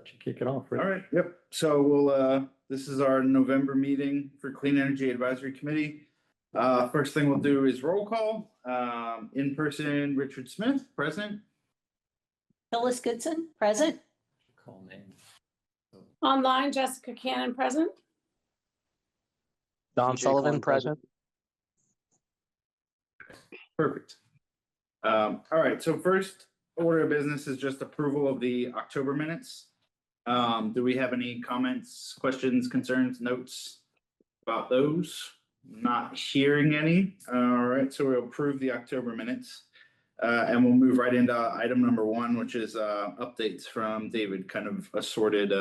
let you kick it off, Rick. All right, yep. So this is our November meeting for Clean Energy Advisory Committee. First thing we'll do is roll call. In person, Richard Smith, present. Phyllis Goodson, present. Call name. Online, Jessica Cannon, present. Don CJ Sullivan, Klein, present. Perfect. All right, so first order of business is just approval of the October minutes. Do we have any comments, questions, concerns, notes about those? Not hearing any. All right, so we'll approve the October minutes. And we'll move right into item number one, which is updates from David, kind of assorted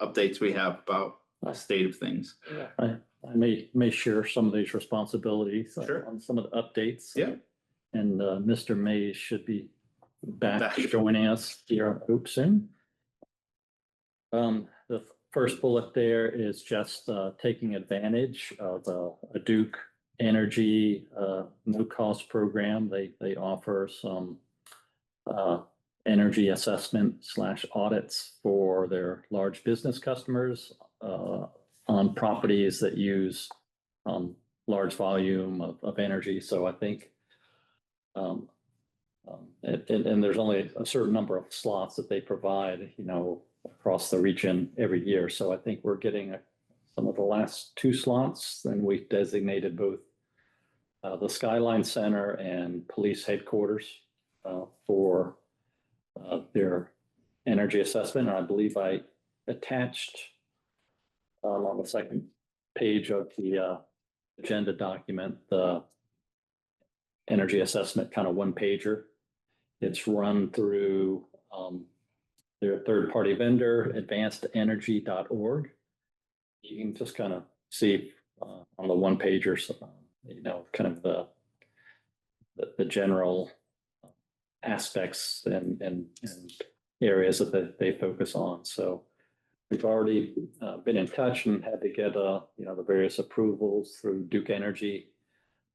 updates we have about the state of things. I may share some of these responsibilities Sure. on some of the updates. Yeah. And Mr. Mays should be back Back. joining us here, I hope soon. The first bullet there is just taking advantage of a Duke Energy no-cost program. They offer some energy assessment / audits for their large business customers on properties that use large volume of energy. So I think and there's only a certain number of slots that they provide, across the region every year. So I think we're getting some of the last 2 slots, and we've designated both the Skyline Center and police headquarters for their energy assessment. And I believe I attached on the second page of the agenda document the energy assessment kind of one pager. It's run through their third-party vendor, advancedenergy.org. You can just kind of see on the one pager, kind of the general aspects and areas that they focus on. So we've already been in touch and had to get the various approvals through Duke Energy,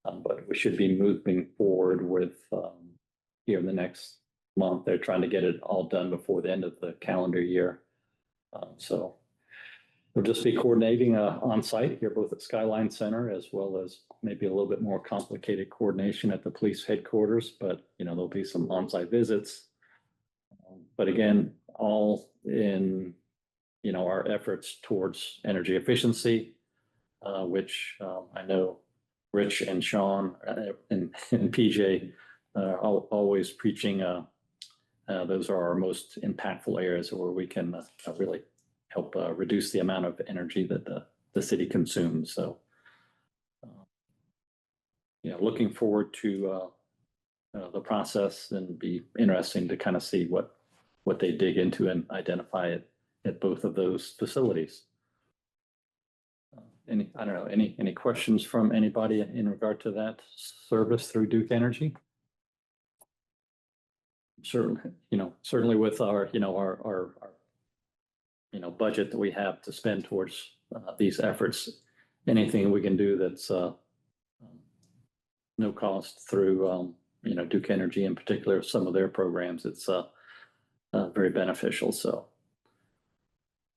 but we should be moving forward with here in the next month. They're trying to get it all done before the end of the calendar year. So we'll just be coordinating on site here, both at Skyline Center, as well as maybe a little bit more complicated coordination at the police headquarters, but there'll be some on-site visits. But again, all in, our efforts towards energy efficiency, which I know Rich and Sean and PJ are always preaching. Those are our most impactful areas where we can really help reduce the amount of energy that the city consumes. So, looking forward to the process, and be interesting to kind of see what they dig into and identify it at both of those facilities. Any questions from anybody in regard to that service through Duke Energy? Certainly with our budget that we have to spend towards these efforts, anything we can do that's no cost through Duke Energy, in particular, some of their programs, it's very beneficial. So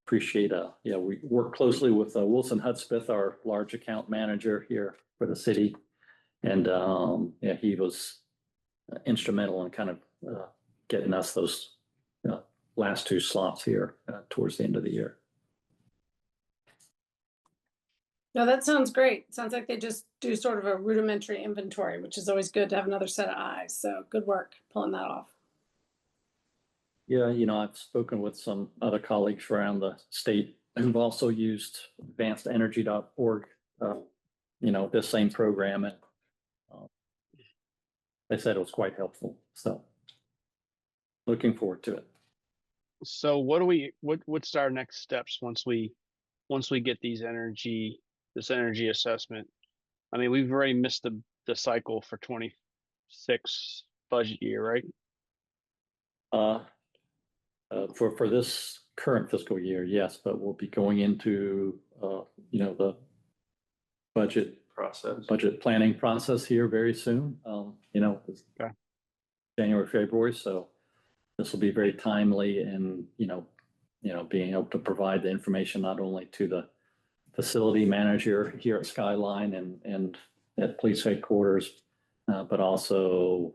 appreciate we work closely with Wilson Hudspeth, our large account manager here for the city, and he was instrumental in kind of getting us those last 2 slots here towards the end of the year. No, that sounds great. Sounds like they just do sort of a rudimentary inventory, which is always good to have another set of eyes. So good work pulling that off. Yeah, I've spoken with some other colleagues around the state who've also used advancedenergy.org, this same program, and they said it was quite helpful. So looking forward to it. So what's our next steps once we get this energy assessment? I mean, we've already missed the cycle for 26 budget year, right? For this current fiscal year, yes, but we'll be going into the budget planning process here very soon. Okay. January, February. So this will be very timely, and being able to provide the information not only to the facility manager here at Skyline and at police headquarters, but also,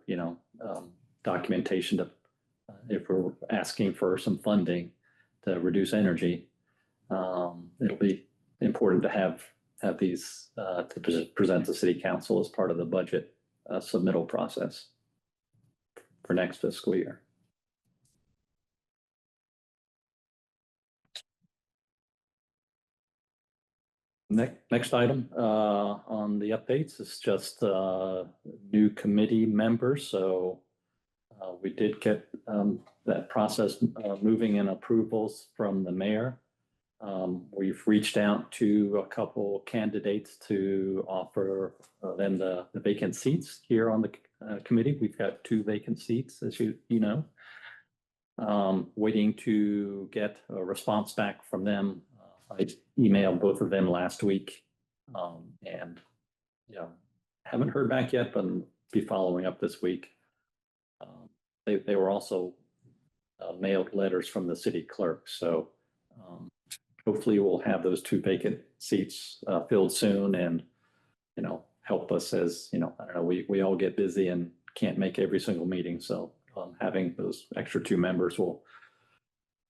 documentation to, if we're asking for some funding to reduce energy, it'll be important to have these to present to city council as part of the budget submittal process for next fiscal year. Next item on the updates is just new committee members. So we did get that process moving in approvals from the mayor. We've reached out to a couple candidates to offer them the vacant seats here on the committee. We've got 2 vacant seats, as you know. Waiting to get a response back from them. I emailed both of them last week, and haven't heard back yet, but be following up this week. They were also mailed letters from the city clerk, so hopefully we'll have those 2 vacant seats filled soon, and help us as I don't know, we all get busy and can't make every single meeting, so having those extra 2 members will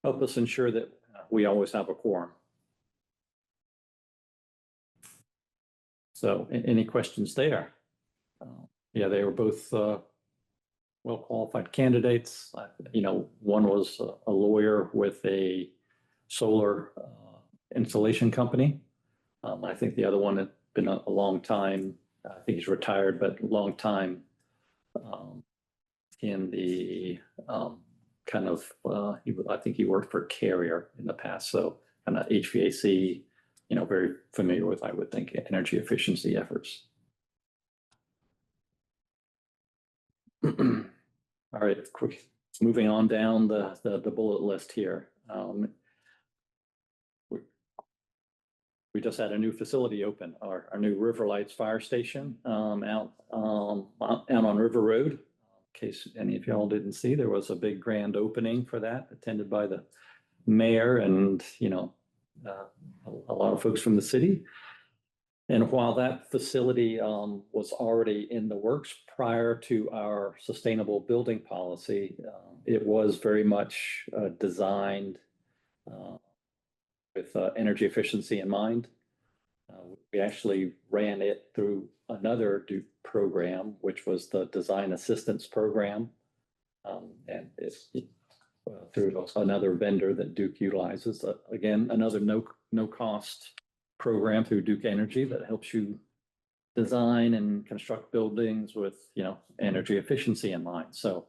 help us ensure that we always have a quorum. So any questions there? Yeah, they were both well-qualified candidates. One was a lawyer with a solar installation company. I think the other one had been a long time, I think he's retired, but a long time in the I think he worked for Carrier in the past, so kind of HVAC, very familiar with, I would think, energy efficiency efforts. All right, quick, moving on down the bullet list here. We just had a new facility open, our new River Lights Fire Station out on River Road. In case any of y'all didn't see, there was a big grand opening for that, attended by the mayor and a lot of folks from the city. And while that facility was already in the works prior to our sustainable building policy, it was very much designed with energy efficiency in mind. We actually ran it through another Duke program, which was the Design Assistance Program. And it's through another vendor that Duke utilizes. Again, another no cost program through Duke Energy that helps you design and construct buildings with energy efficiency in mind. So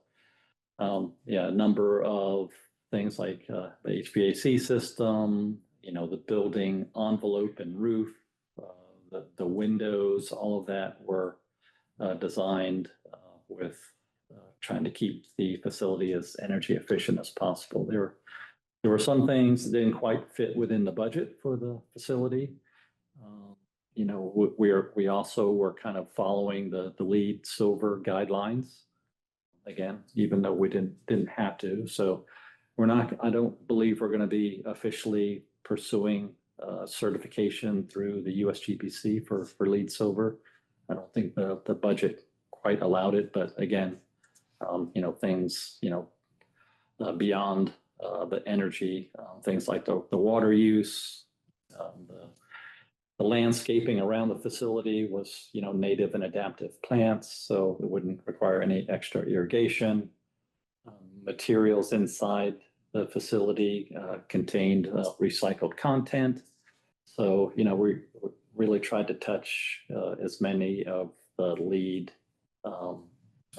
a number of things like the HVAC system, the building envelope and roof, the windows, all of that were designed with trying to keep the facility as energy efficient as possible. There were some things that didn't quite fit within the budget for the facility. We also were kind of following the LEED Silver guidelines, again, even though we didn't have to. So I don't believe we're going to be officially pursuing certification through the USGBC for LEED Silver. I don't think the budget quite allowed it, but again, things beyond the energy, things like the water use, the landscaping around the facility was native and adaptive plants, so it wouldn't require any extra irrigation. Materials inside the facility contained recycled content. So, we really tried to touch as many of the LEED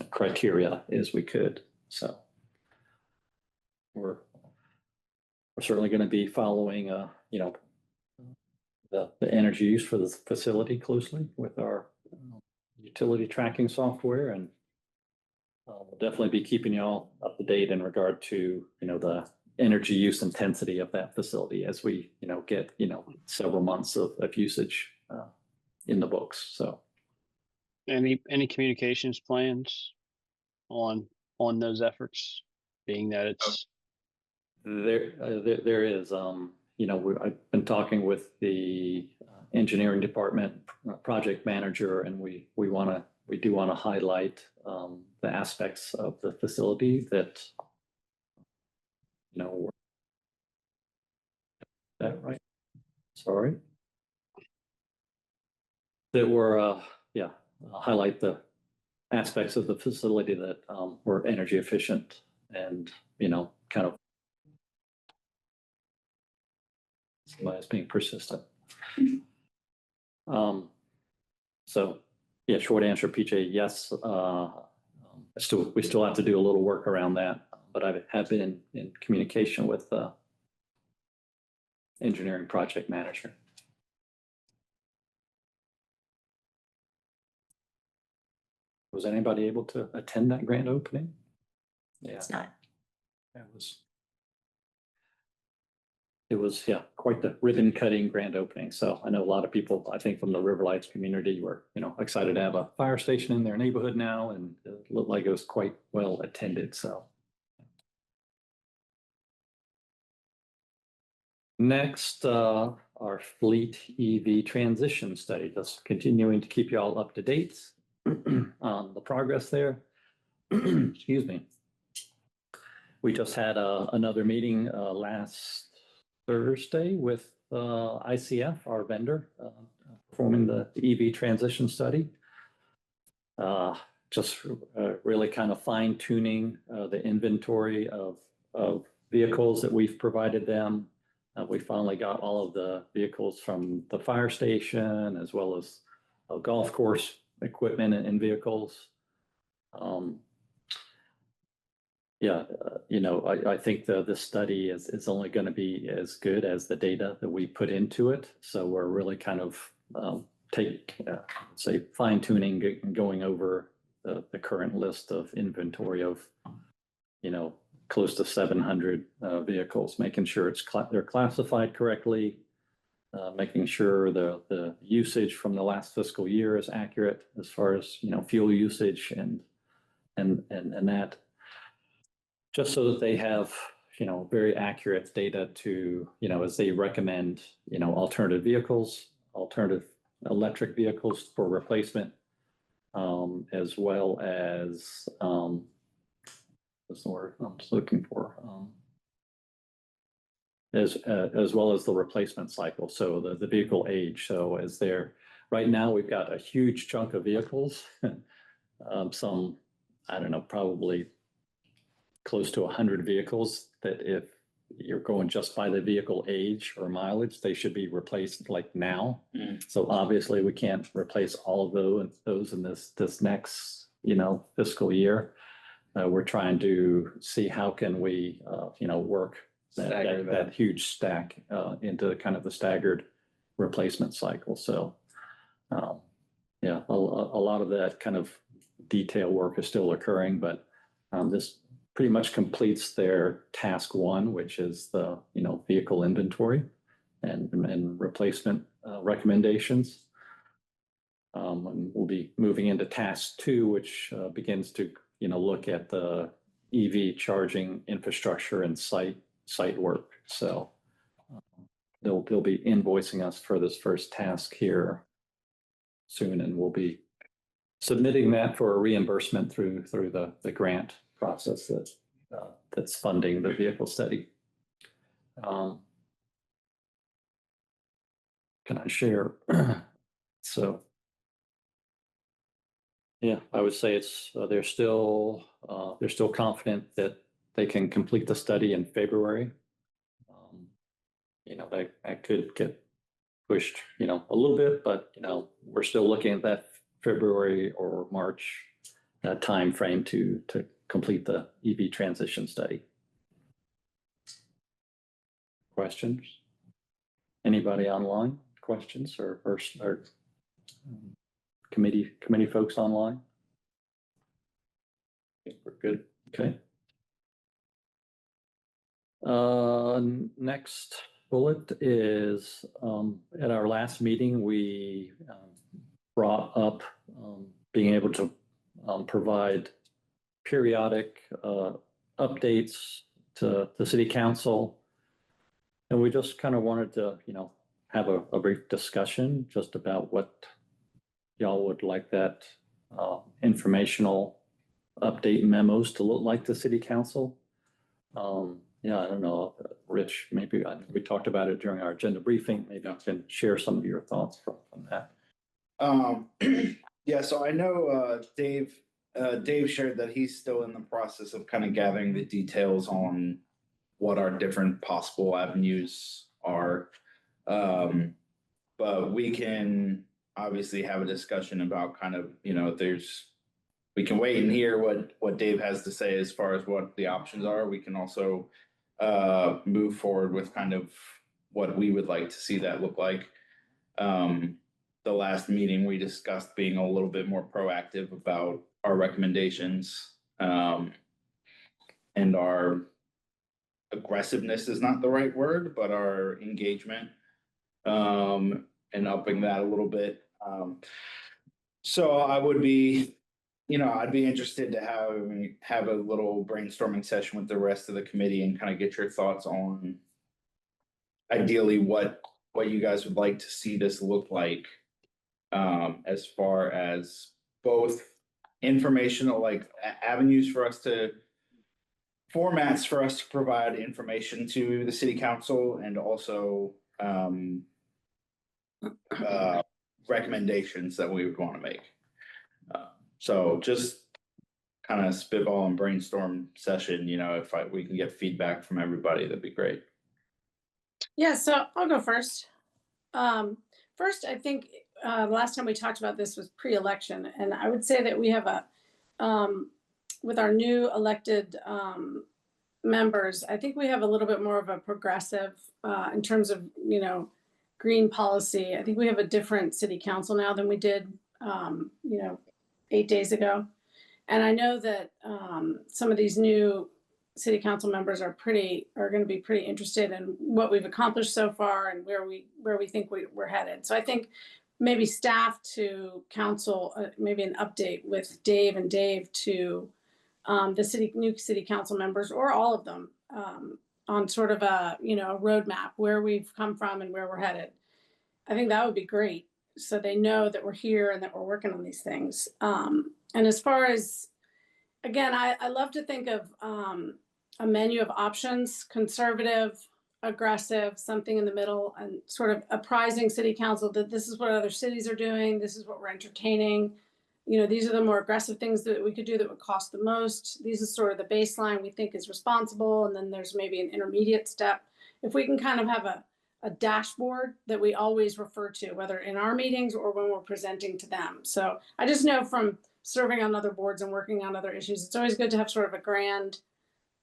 criteria as we could. So we're certainly going to be following, the energy use for the facility closely with our utility tracking software, and we'll definitely be keeping y'all up to date in regard to the energy use intensity of that facility as we get several months of usage in the books. So any communications plans on those efforts, being that it's There is, I've been talking with the engineering department, project manager, and we do want to highlight the aspects of the facility that, that right? Sorry. That were, highlight the aspects of the facility that were energy efficient and, kind of as being persistent. So, yeah, short answer, PJ, yes. We still have to do a little work around that, but I have been in communication with the engineering project manager. Was anybody able to attend that grand opening? Yeah, It's not. it was, yeah, quite the ribbon cutting grand opening. So I know a lot of people, I think from the River Lights community were, excited to have a fire station in their neighborhood now, and it looked like it was quite well attended, so. Next, our fleet EV transition study, just continuing to keep you all up to date on the progress there. Excuse me. We just had another meeting last Thursday with ICF, our vendor, performing the EV transition study. Just really kind of fine tuning the inventory of vehicles that we've provided them. We finally got all of the vehicles from the fire station as well as golf course equipment and vehicles. I think this study is only going to be as good as the data that we put into it. So we're really kind of fine tuning and going over the current list of inventory of, close to 700 vehicles, making sure they're classified correctly, making sure the usage from the last fiscal year is accurate as far as, fuel usage and that, just so that they have, very accurate data to, as they recommend, alternative vehicles, alternative electric vehicles for replacement, as well as, what's the word I'm just looking for? As well as the replacement cycle. So the vehicle age. So right now we've got a huge chunk of vehicles, some, I don't know, probably close to 100 vehicles that if you're going just by the vehicle age or mileage, they should be replaced like now. So obviously we can't replace all of those in this next, fiscal year. We're trying to see how can we, work that huge stack into kind of the staggered replacement cycle. So, a lot of that kind of detail work is still occurring, but this pretty much completes their task one, which is the, vehicle inventory and replacement recommendations. And we'll be moving into task two, which begins to, look at the EV charging infrastructure and site work. So they'll be invoicing us for this first task here soon, and we'll be submitting that for a reimbursement through the grant process that's funding the vehicle study. Can I share? So, yeah, I would say they're still confident that they can complete the study in February. That could get pushed, a little bit, but we're still looking at that February or March time frame to complete the EV transition study. Questions? Anybody online? Questions or committee folks online? We're good. Okay. Next bullet is at our last meeting, we brought up being able to provide periodic updates to the city council. And we just kind of wanted to, have a brief discussion just about what y'all would like that informational update memos to look like to city council. Yeah, I don't know, Rich, maybe we talked about it during our agenda briefing. Maybe you can share some of your thoughts from that. Yeah, so I know Dave shared that he's still in the process of kind of gathering the details on what our different possible avenues are. But we can obviously have a discussion about kind of, we can wait and hear what Dave has to say as far as what the options are. We can also move forward with kind of what we would like to see that look like. The last meeting, we discussed being a little bit more proactive about our recommendations. And our aggressiveness is not the right word, but our engagement, and upping that a little bit. So I would be, I'd be interested to have a little brainstorming session with the rest of the committee and kind of get your thoughts on ideally what you guys would like to see this look like, as far as both informational, like avenues for us to formats for us to provide information to the city council, and also recommendations that we would want to make. So just kind of spitball and brainstorm session, if we can get feedback from everybody, that'd be great. Yeah, so I'll go first. First, I think the last time we talked about this was pre-election, and I would say that we have with our new elected members, I think we have a little bit more of a progressive in terms of, green policy. I think we have a different city council now than we did, 8 days ago. And I know that some of these new city council members are going to be pretty interested in what we've accomplished so far and where we think we're headed. So I think maybe staff to council, maybe an update with Dave to the new city council members, or all of them, on sort of a roadmap where we've come from and where we're headed. I think that would be great, so they know that we're here and that we're working on these things. And as far as, again, I love to think of a menu of options: conservative, aggressive, something in the middle, and sort of apprising city council that this is what other cities are doing, this is what we're entertaining. These are the more aggressive things that we could do that would cost the most. These is sort of the baseline we think is responsible. And then there's maybe an intermediate step. If we can kind of have a dashboard that we always refer to, whether in our meetings or when we're presenting to them. So I just know from serving on other boards and working on other issues, it's always good to have sort of a grand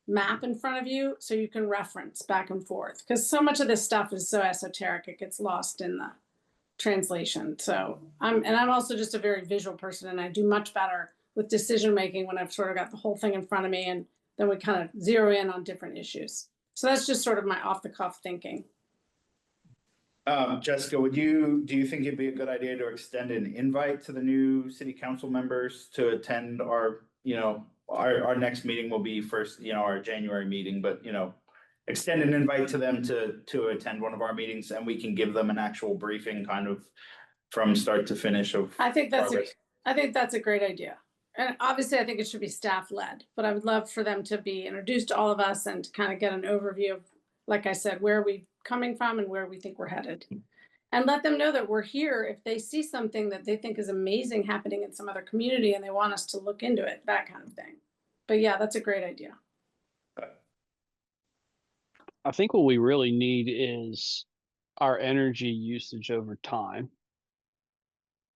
map in front of you so you can reference back and forth. Because so much of this stuff is so esoteric, it gets lost in the translation. So I'm also just a very visual person, and I do much better with decision making when I've sort of got the whole thing in front of me, and then we kind of zero in on different issues. So that's just sort of my off the cuff thinking. Jessica, do you think it'd be a good idea to extend an invite to the new city council members to attend our next meeting will be first, our January meeting, but extend an invite to them to attend one of our meetings, and we can give them an actual briefing kind of from start to finish of I think that's progress. a great idea. And obviously I think it should be staff led, but I would love for them to be introduced to all of us and to kind of get an overview of, like I said, where we're coming from and where we think we're headed. And let them know that we're here if they see something that they think is amazing happening in some other community and they want us to look into it, that kind of thing. But yeah, that's a great idea. I think what we really need is our energy usage over time.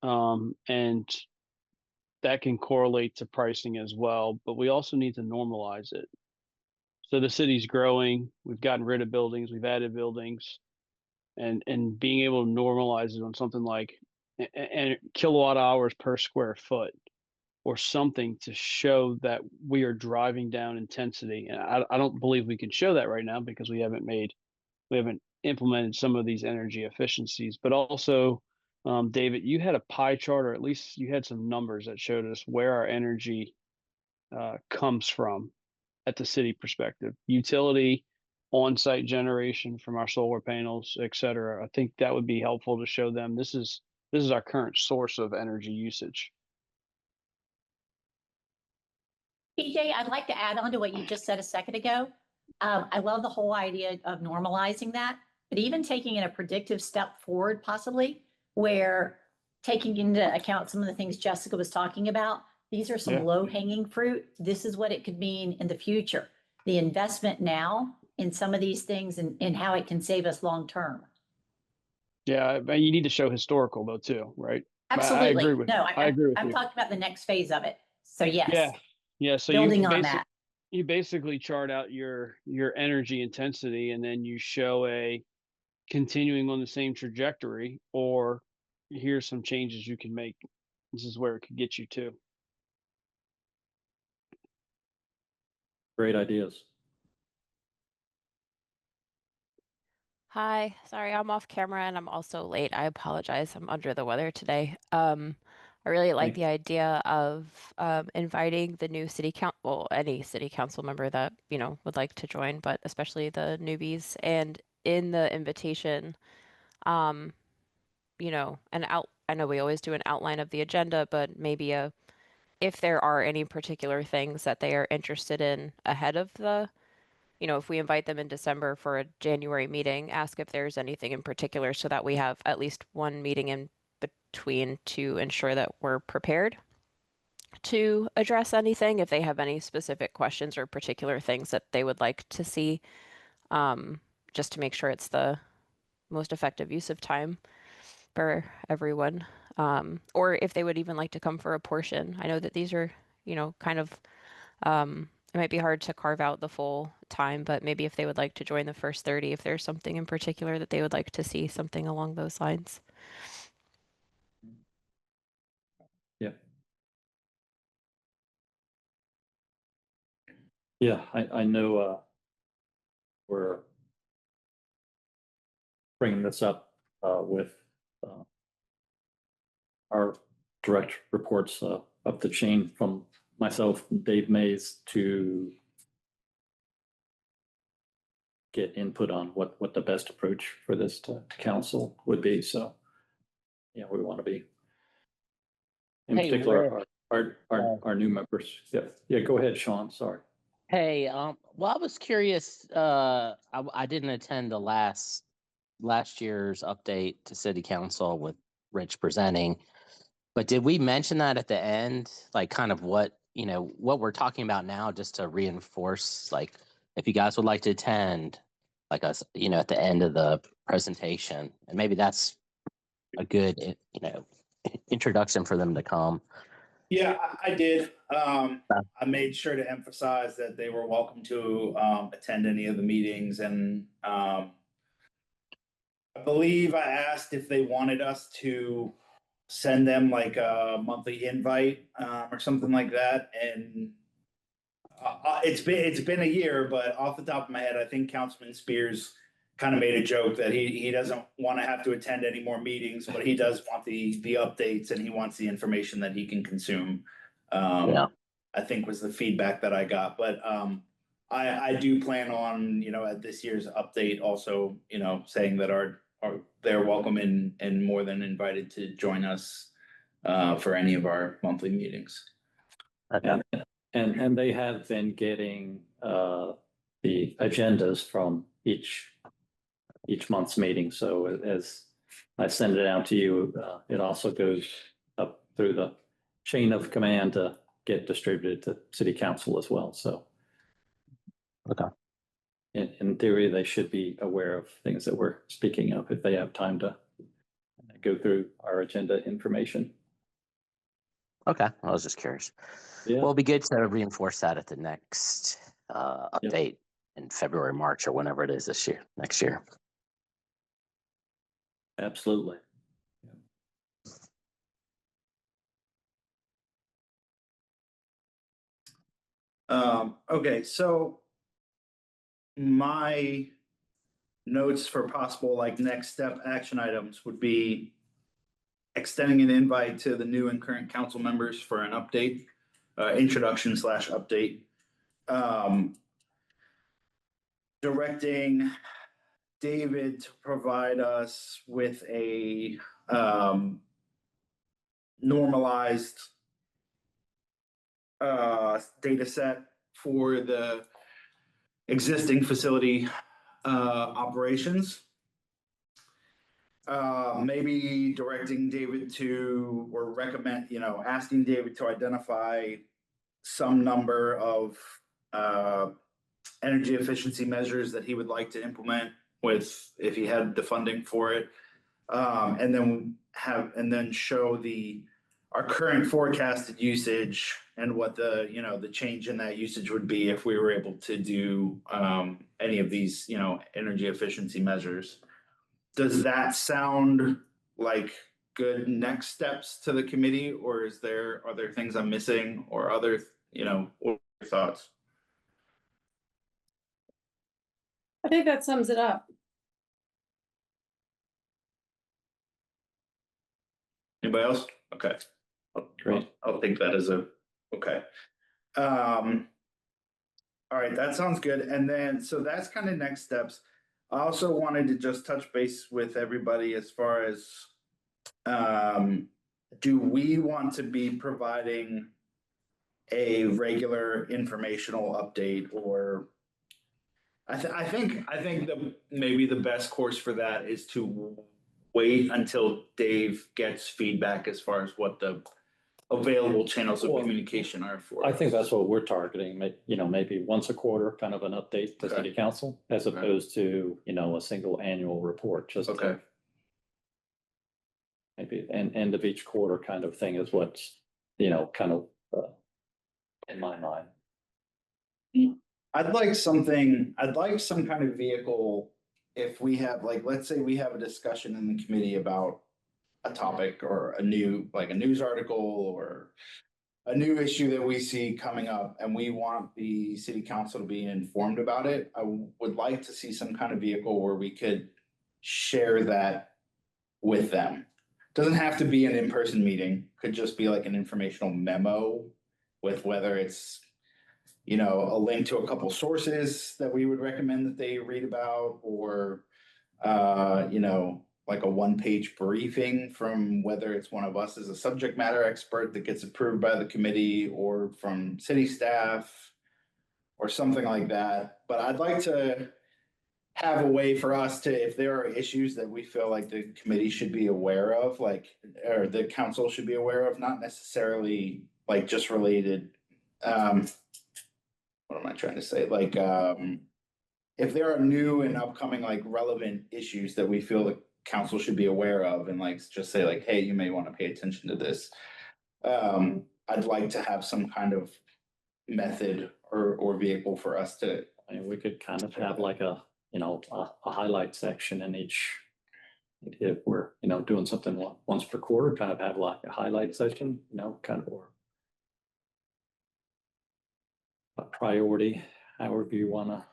And that can correlate to pricing as well, but we also need to normalize it. So the city's growing, we've gotten rid of buildings, we've added buildings, and being able to normalize it on something like and kilowatt hours per square foot, or something to show that we are driving down intensity. And I don't believe we can show that right now because we haven't implemented some of these energy efficiencies. But also, David, you had a pie chart, or at least you had some numbers that showed us where our energy comes from. at the city perspective, utility, on-site generation from our solar panels, et cetera. I think that would be helpful to show them this is our current source of energy usage. PJ, I'd like to add on to what you just said a second ago. I love the whole idea of normalizing that, but even taking it a predictive step forward, possibly, where taking into account some of the things Jessica was talking about, these are some Yeah. low hanging fruit. This is what it could mean in the future. The investment now in some of these things and how it can save us long term. Yeah, but you need to show historical though too, right? I Absolutely. agree with No, I agree with I'm you. talking about the next phase of it. So yes. Yeah. Yeah. So Building on that. you basically chart out your energy intensity and then you show a continuing on the same trajectory, or here's some changes you can make. This is where it could get you to. Great ideas. Hi, sorry, I'm off camera and I'm also late. I apologize. I'm under the weather today. I really like Thanks. the idea of inviting the new city council, well, any city council member that, would like to join, but especially the newbies. And in the invitation, um, I know we always do an outline of the agenda, but maybe if there are any particular things that they are interested in ahead of if we invite them in December for a January meeting, ask if there's anything in particular so that we have at least one meeting in between to ensure that we're prepared to address anything. If they have any specific questions or particular things that they would like to see, just to make sure it's the most effective use of time for everyone. Or if they would even like to come for a portion. I know that these are, kind of it might be hard to carve out the full time, but maybe if they would like to join the first 30, if there's something in particular that they would like to see, something along those lines. Yeah. Yeah, I know, we're bringing this up, with, our direct reports, up the chain from myself, Dave Mays, to get input on what the best approach for this to council would be. So, yeah, we want to be, in Hey, particular, our new members. Yeah, yeah, go ahead, Sean, sorry. Hey, well, I was curious. I didn't attend the last year's update to City Council with Rich presenting, but did we mention that at the end, like kind of what we're talking about now, just to reinforce, like if you guys would like to attend, like us, at the end of the presentation, and maybe that's a good introduction for them to come. Yeah, I did. I made sure to emphasize that they were welcome to attend any of the meetings, and I believe I asked if they wanted us to send them like a monthly invite or something like that. And it's been a year, but off the top of my head, I think Councilman Spears kind of made a joke that he doesn't want to have to attend any more meetings, but he does want the updates and he wants the information that he can consume. Yeah. I think was the feedback that I got, but I do plan on, at this year's update also, saying that they're welcome and more than invited to join us for any of our monthly meetings. Okay. And they have been getting, the agendas from each month's meeting. So as I send it out to you, it also goes up through the chain of command to get distributed to city council as well. So Okay. in theory, they should be aware of things that we're speaking of if they have time to go through our agenda information. Okay. I was just curious. Yeah. Well, it'll be good to reinforce that at the next update in February, March, or whenever it is next year. Absolutely. Okay, so my notes for possible like next step action items would be extending an invite to the new and current council members for an update, introduction / update. directing David to provide us with a normalized data set for the existing facility operations. Maybe directing David to, or recommend, asking David to identify some number of energy efficiency measures that he would like to implement with, if he had the funding for it. And then show our current forecasted usage and what the change in that usage would be if we were able to do any of these, energy efficiency measures. Does that sound like good next steps to the committee, or are there things I'm missing, or other, what are your thoughts? I think that sums it up. Anybody else? Okay. Great. I'll take that as okay. All right, that sounds good. And then, so that's kind of next steps. I also wanted to just touch base with everybody as far as, do we want to be providing a regular informational update, or I think maybe the best course for that is to wait until Dave gets feedback as far as what the available channels of Well, communication are for I think us. that's what we're targeting, maybe once a quarter, kind of an update to Okay. city council, as Okay. opposed to, a single annual report, just to Okay. maybe an end of each quarter kind of thing is what's, kind of in my mind. I'd like some kind of vehicle if we have, like, let's say we have a discussion in the committee about a topic or a news article or a new issue that we see coming up, and we want the city council to be informed about it. I would like to see some kind of vehicle where we could share that with them. Doesn't have to be an in-person meeting, could just be like an informational memo with whether it's, a link to a couple sources that we would recommend that they read about, or, like a one-page briefing from whether it's one of us as a subject matter expert that gets approved by the committee, or from city staff, or something like that. But I'd like to have a way for us to, if there are issues that we feel like the committee should be aware of, or the council should be aware of, not necessarily like just related, what am I trying to say? Like, if there are new and upcoming, like, relevant issues that we feel the council should be aware of, and like, just say like, hey, you may want to pay attention to this. I'd like to have some kind of method or vehicle for us to. I mean, we could kind of have like a highlight section in each. If we're, doing something once per quarter, kind of have like a highlight section, kind of, or a priority, however you want to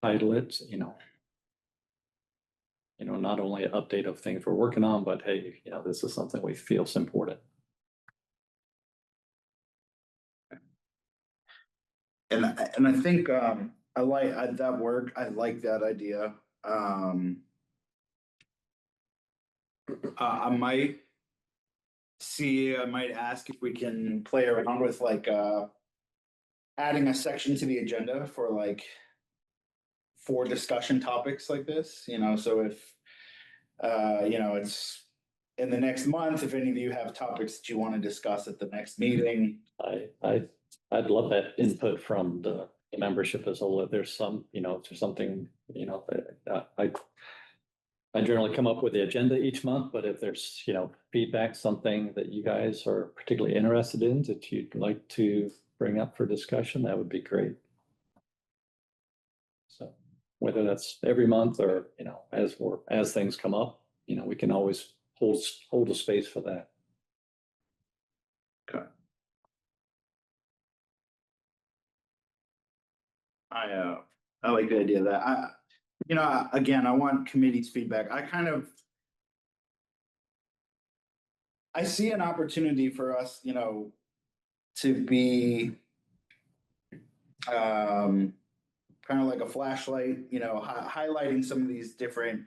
title it, not only an update of things we're working on, but hey, this is something we feel is important. And I think I like that work. I like that idea. I might ask if we can play around with like adding a section to the agenda for discussion topics like this, so if it's in the next month, if any of you have topics that you want to discuss at the next meeting. I'd love that input from the membership as a whole. If there's some, if there's something, I generally come up with the agenda each month, but if there's, feedback, something that you guys are particularly interested in that you'd like to bring up for discussion, that would be great. So whether that's every month or, as things come up, we can always hold a space for that. Okay. I like the idea of that. Again, I want committee's feedback. I see an opportunity for us, to be kind of like a flashlight, you know, highlighting some of these different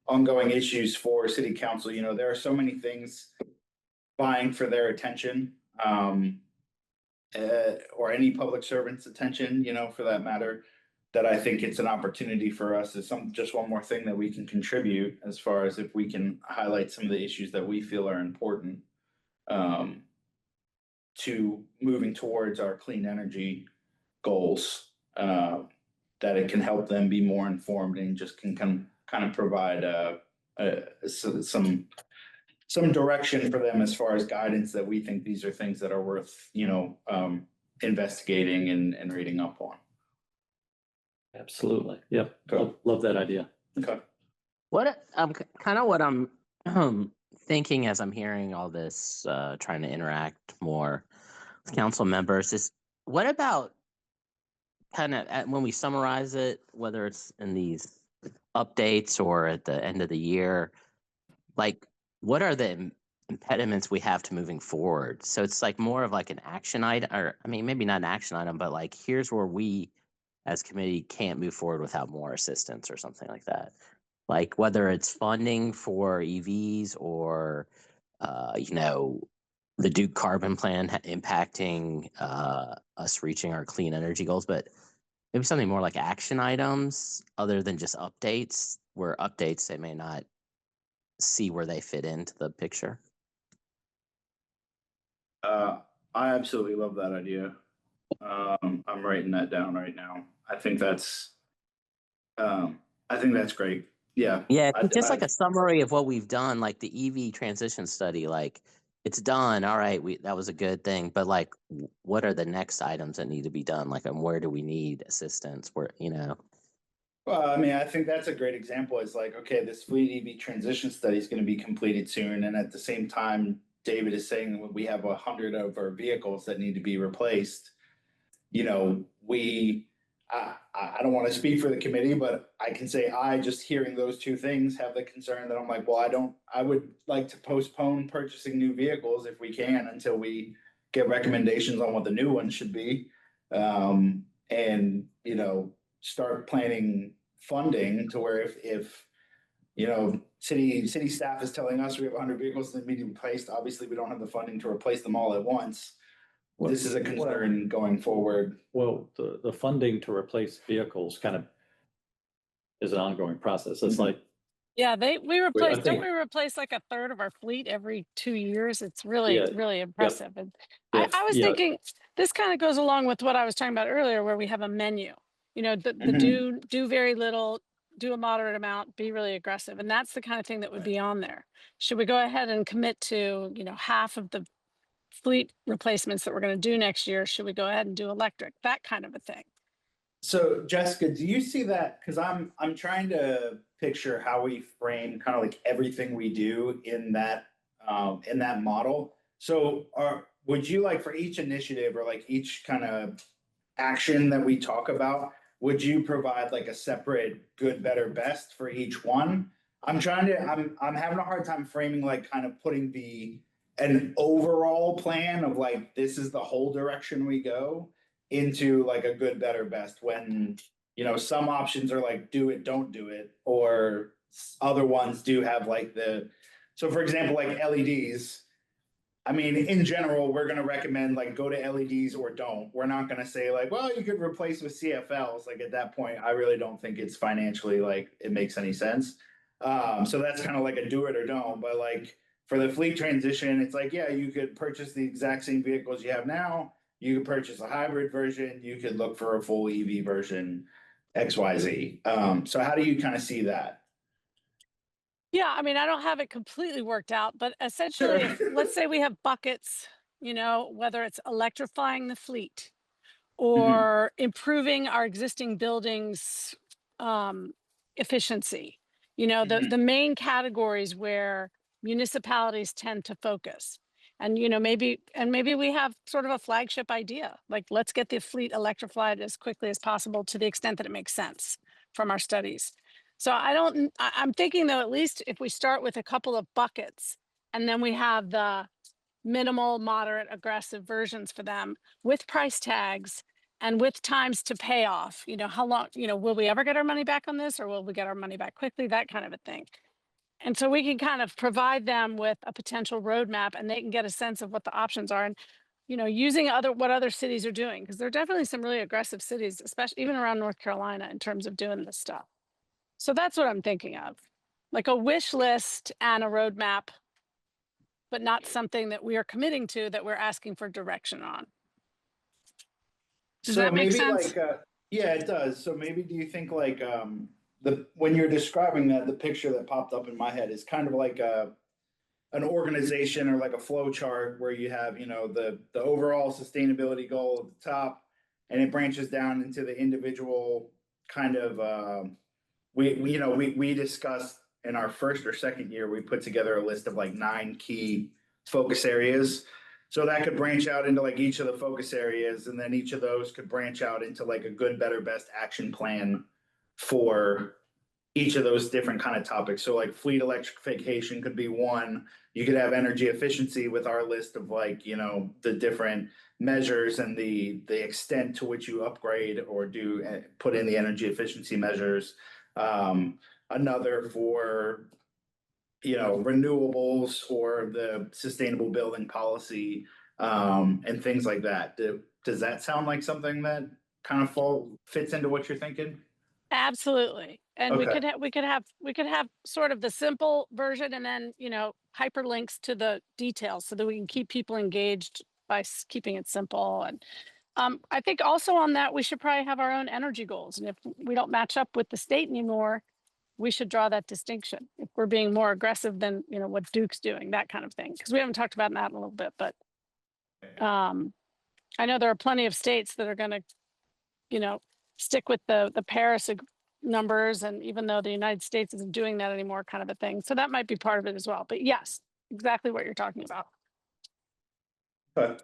ongoing issues for city council. You know, there are so many things vying for their attention, or any public servant's attention, you know, for that matter, that I think it's an opportunity for us is just one more thing that we can contribute as far as if we can highlight some of the issues that we feel are important, to moving towards our clean energy goals, that it can help them be more informed and just can kind of provide some direction for them as far as guidance that we think these are things that are worth, you know, investigating and reading up on. Absolutely. Yep. Okay. Love that idea. Okay. What kind of what I'm thinking as I'm hearing all this, trying to interact more with council members is what about kind of when we summarize it, whether it's in these updates or at the end of the year, like what are the impediments we have to moving forward? So it's like more of like an action item, or I mean, maybe not an action item, but like here's where we as committee can't move forward without more assistance or something like that. Like whether it's funding for EVs or, you know, the Duke Carbon Plan impacting us reaching our clean energy goals, but maybe something more like action items other than just updates, where updates they may not see where they fit into the picture. I absolutely love that idea. I'm writing that down right now. I think that's great. Yeah. Yeah, just like a summary of what we've done, like the EV transition study, like it's done. All right, that was a good thing, but like, what are the next items that need to be done? Like, and where do we need assistance? Where, you know? Well, I mean, I think that's a great example. It's like, okay, this fleet EV transition study is going to be completed soon, and at the same time, David is saying that we have 100 of our vehicles that need to be replaced. You know, I don't want to speak for the committee, but I can say I just hearing those two things have the concern that I'm like, well, I would like to postpone purchasing new vehicles if we can until we get recommendations on what the new ones should be. And, you know, start planning funding to where if you know, city staff is telling us we have 100 vehicles that need to be replaced. Obviously, we don't have the funding to replace them all at once. This is a concern going forward. Well, the funding to replace vehicles kind of is an ongoing process. It's like, Yeah, we replace, don't think- we replace like a third of our fleet every 2 years? It's really, Yeah, really impressive. And yeah, I was yeah. thinking, this kind of goes along with what I was talking about earlier, where we have a menu, you know, the do very little, do a moderate amount, be really aggressive. And that's the kind of thing that would be on there. Should we go ahead and commit to, you know, half of the fleet replacements that we're going to do next year? Should we go ahead and do electric? That kind of a thing. So Jessica, do you see that? Because I'm trying to picture how we frame kind of like everything we do in that model. So would you like for each initiative or like each kind of action that we talk about, would you provide like a separate good, better, best for each one? I'm having a hard time framing like kind of putting an overall plan of like, this is the whole direction we go into like a good, better, best, when, you know, some options are like, do it, don't do it, or other ones do have like so for example, like LEDs, I mean, in general, we're going to recommend like go to LEDs or don't. We're not going to say like, well, you could replace with CFLs. Like at that point, I really don't think it's financially like it makes any sense. So that's kind of like a do it or don't. But like for the fleet transition, it's like, yeah, you could purchase the exact same vehicles you have now. You could purchase a hybrid version. You could look for a full EV version, XYZ. So how do you kind of see that? Yeah, I mean, I don't have it completely worked out, but essentially, Sure. let's say we have buckets, you know, whether it's electrifying the fleet or improving our existing buildings efficiency, you know, the main categories where municipalities tend to focus. And, you know, maybe we have sort of a flagship idea, like let's get the fleet electrified as quickly as possible to the extent that it makes sense from our studies. So I'm thinking though, at least if we start with a couple of buckets and then we have the minimal, moderate, aggressive versions for them with price tags and with times to pay off, how long, will we ever get our money back on this, or will we get our money back quickly, that kind of a thing. And so we can kind of provide them with a potential roadmap, and they can get a sense of what the options are, and using what other cities are doing, because there are definitely some really aggressive cities, especially even around North Carolina, in terms of doing this stuff. So that's what I'm thinking of, like a wish list and a roadmap, but not something that we are committing to, that we're asking for direction on. Does So that make maybe sense? yeah, it does. So maybe do you think like, when you're describing that, the picture that popped up in my head is kind of like an organization or like a flow chart where you have, the overall sustainability goal at the top, and it branches down into the individual kind of, we discussed in our first or second year, we put together a list of like 9 key focus areas. So that could branch out into like each of the focus areas, and then each of those could branch out into like a good, better, best action plan for each of those different kind of topics. So like fleet electrification could be one. You could have energy efficiency with our list of like, the different measures and the extent to which you upgrade or put in the energy efficiency measures. Another for, renewables or the sustainable building policy, and things like that. Does that sound like something that kind of fits into what you're thinking? Absolutely. And Okay. we could have sort of the simple version, and then, hyperlinks to the details, so that we can keep people engaged by keeping it simple. And I think also on that, we should probably have our own energy goals. And if we don't match up with the state anymore, we should draw that distinction. If we're being more aggressive than, what Duke's doing, that kind of thing. Because we haven't talked about that in a little bit, but I know there are plenty of states that are going to, stick with the Paris numbers, and even though the United States isn't doing that anymore, kind of a thing. So that might be part of it as well. But yes, exactly what you're talking about. But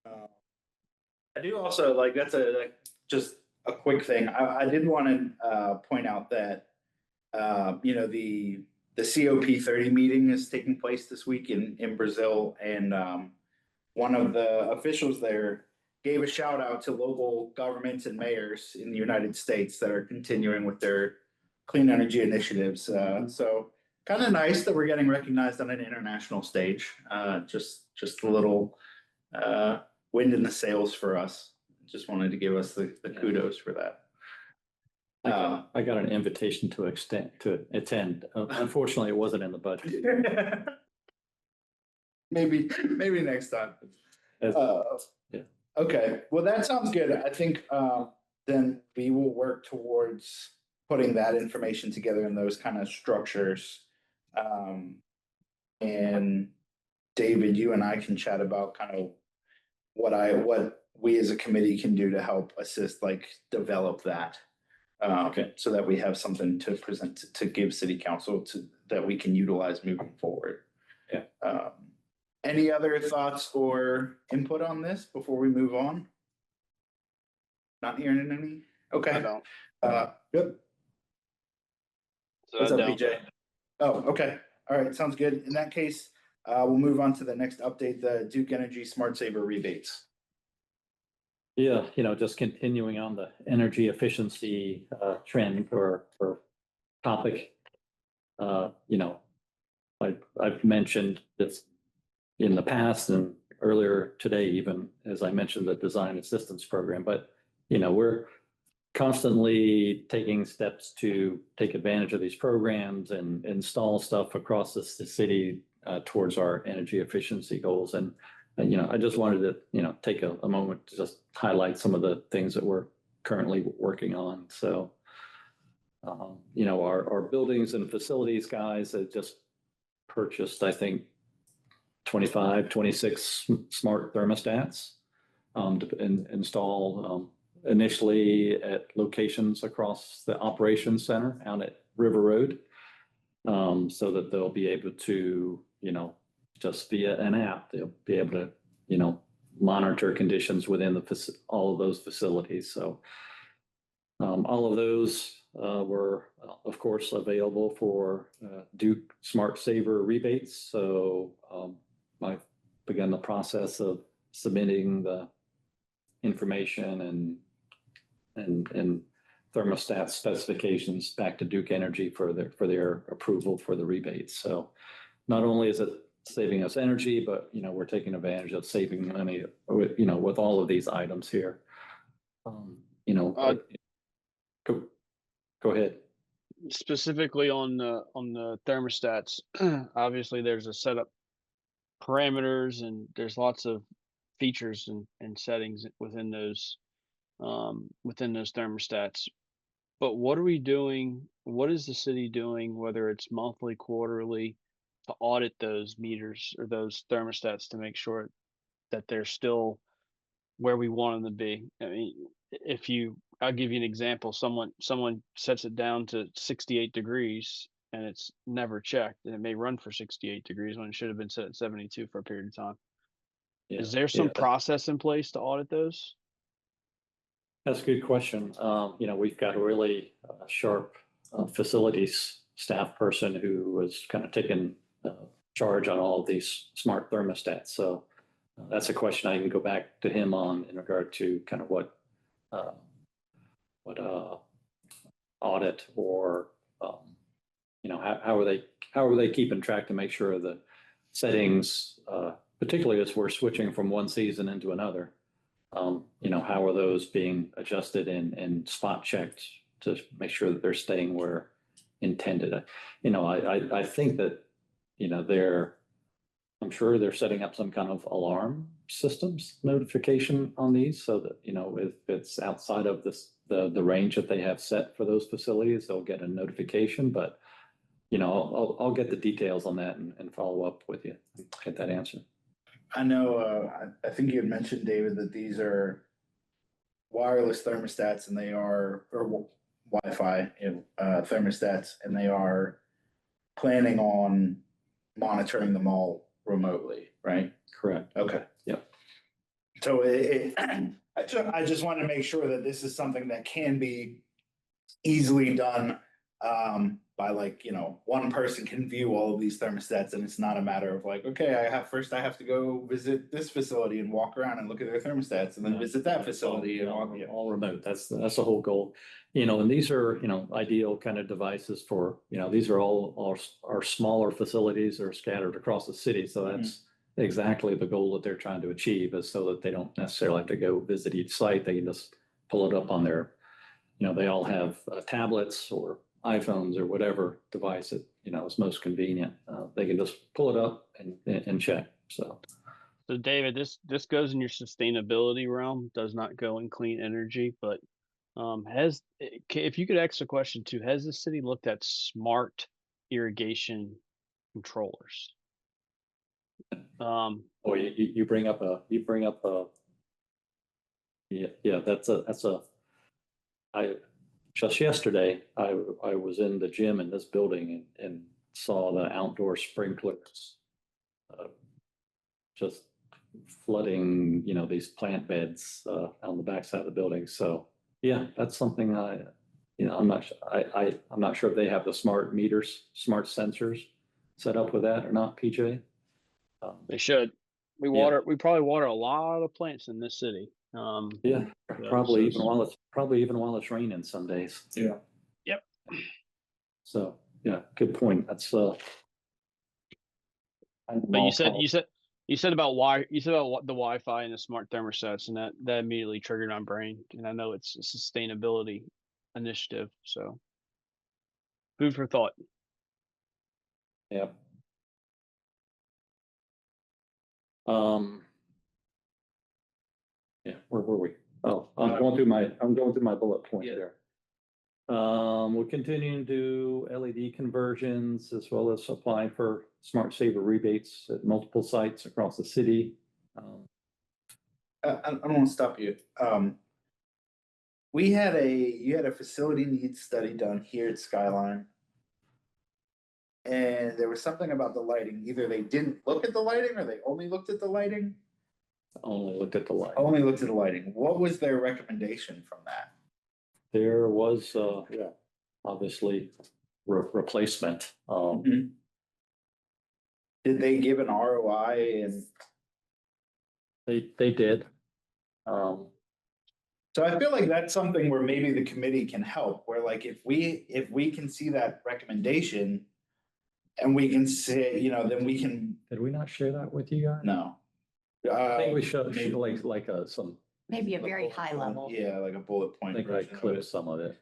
I do also like, that's just a quick thing. I did want to point out that the COP30 meeting is taking place this week in Brazil, and one of the officials there gave a shout out to local governments and mayors in the United States that are continuing with their clean energy initiatives. So kind of nice that we're getting recognized on an international stage. Just a little wind in the sails for us. Just wanted to give us the kudos for that. I got an invitation to attend. Unfortunately, it wasn't in the budget. Maybe next time. Yeah. Okay, well, that sounds good. I think then we will work towards putting that information together in those kind of structures. And David, you and I can chat about kind of what we as a committee can do to help assist, like develop that. Okay. So that we have something to present to give city council that we can utilize moving forward. Yeah. Any other thoughts or input on this before we move on? Not hearing any? Okay. I don't. Good. So What's I up, don't. BJ? Oh, okay. All right, sounds good. In that case, we'll move on to the next update, the Duke Energy Smart Saver rebates. Yeah, just continuing on the energy efficiency trend or topic. I've mentioned this in the past and earlier today, even as I mentioned the design assistance program, but we're constantly taking steps to take advantage of these programs and install stuff across the city towards our energy efficiency goals. And I just wanted to take a moment to just highlight some of the things that we're currently working on. So our buildings and facilities guys have just purchased, I think, 26 smart thermostats to install initially at locations across the operations center out at River Road, so that they'll be able to, just via an app, they'll be able to, monitor conditions within all of those facilities. So all of those were, of course, available for Duke Smart Saver rebates. So I've begun the process of submitting the information and thermostat specifications back to Duke Energy for their approval for the rebates. So not only is it saving us energy, but, you know, we're taking advantage of saving money with, you know, with all of these items here. You know, go ahead. Specifically on the thermostats, obviously there's a setup parameters and there's lots of features and settings within those thermostats. But what are we doing? What is the city doing, whether it's monthly, quarterly, to audit those meters or those thermostats to make sure that they're still where we want them to be? I mean, I'll give you an example. Someone sets it down to 68 degrees and it's never checked, and it may run for 68 degrees when it should have been set at 72 for a period of time. Yeah, Is there some yeah. process in place to audit those? That's a good question. You know, we've got a really sharp facilities staff person who was kind of taking charge on all of these smart thermostats. So that's a question I can go back to him on in regard to kind of what audit or you know, how are they keeping track to make sure the settings, particularly as we're switching from one season into another. You know, how are those being adjusted and spot checked to make sure that they're staying where intended? You know, I think that, you know, I'm sure they're setting up some kind of alarm systems notification on these so that, you know, if it's outside of the range that they have set for those facilities, they'll get a notification. But, you know, I'll get the details on that and follow up with you, get that answer. I know, I think you had mentioned, David, that these are wireless thermostats and they are, or Wi-Fi thermostats, and they are planning on monitoring them all remotely, right? Correct. Okay. Yep. So I just want to make sure that this is something that can be easily done by, like, you know, one person can view all of these thermostats, and it's not a matter of like, okay, I have to go visit this facility and walk around and look at their thermostats, and then visit that facility and walk. All remote. That's the whole goal. You know, and these are, you know, ideal kind of devices for, you know, these are all our smaller facilities that are scattered across the city. So that's exactly the goal that they're trying to achieve, is so that they don't necessarily have to go visit each site. They can just pull it up on their, you know, they all have tablets or iPhones or whatever device that, you know, is most convenient. They can just pull it up and check. So David, this goes in your sustainability realm, does not go in clean energy, but if you could ask the question too, has the city looked at smart irrigation controllers? or you bring up a yeah, just yesterday, I was in the gym in this building and saw the outdoor sprinklers just flooding, you know, these plant beds on the backside of the building. So yeah, that's something you know, I'm not sure if they have the smart meters, smart sensors set up with that or not, PJ. They should. We probably water a lot of plants in this city. Yeah, probably even while it's raining some days. Yeah. Yep. So yeah, good point. That's But you said about the Wi-Fi and the smart thermostats, and that immediately triggered my brain. And I know it's a sustainability initiative, so food for thought. Yeah. Yeah, where were we? Oh, I'm going through my bullet point there. We're continuing to do LED conversions as well as applying for Smart Saver rebates at multiple sites across the city. I don't want to stop you. You had a facility needs study done here at Skyline. And there was something about the lighting. Either they didn't look at the lighting or they only looked at the lighting. Only looked at the light. Only looked at the lighting. What was their recommendation from that? There was, obviously replacement. Did they give an ROI? And They did. So I feel like that's something where maybe the committee can help, where like if we can see that recommendation. And we can say, you know, then we can, Did we not share that with you guys? no. I think we should, maybe- like, some, Maybe a very high level. Yeah, like a bullet I point. think I version of clipped it. some of it.